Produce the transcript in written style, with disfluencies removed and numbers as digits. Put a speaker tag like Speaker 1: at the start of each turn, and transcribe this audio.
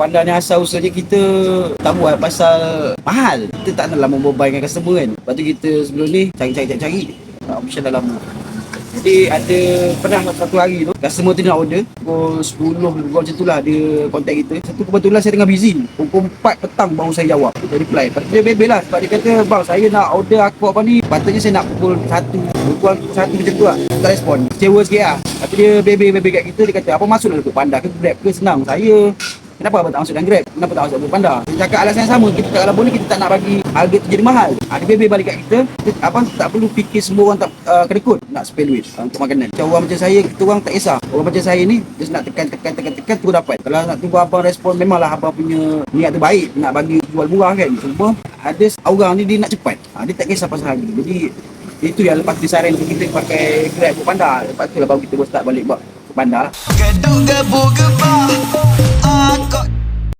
Speaker 1: Foodpanda ni asal usulnya kita tak buat pasal mahal. Kita tak naklah membebankan customer kan. Lepas tu kita sebelum ni cari. Option dah lama. Jadi ada pernah satu hari tu customer tu nak order pukul 10 pukul macam tu lah dia contact kita. Satu kebetulan saya tengah busy. Pukul 4 petang baru saya jawab. Dia reply. Lepas tu dia bebel lah sebab dia kata bang saya nak order aku apa ni. Patutnya saya nak pukul 1 macam tu lah. Tak respon. Kecewa sikit lah. Lepas tu dia bebel kat kita. Dia kata apa masuk dalam Foodpanda ke Grab ke senang. Saya kenapa abang tak masuk dalam Grab? Kenapa tak masuk dalam Foodpanda? Dia cakap alasan yang sama. Kita tak kalau boleh kita tak nak bagi harga tu jadi mahal. Dia bebel balik kat kita. Abang tak perlu fikir semua orang tak kena kod nak spend duit untuk makanan. Macam orang macam saya, kita orang tak kisah. Orang macam saya ni just nak tekan terus dapat. Kalau nak tunggu abang respon memanglah abang punya niat tu baik nak bagi jual murah kan. Cuma ada orang ni dia nak cepat. Dia tak kisah pasal harga. Jadi itu yang lepas disarankan kita pakai Grab Foodpanda. Lepas tu lah baru kita start balik buat Foodpanda lah.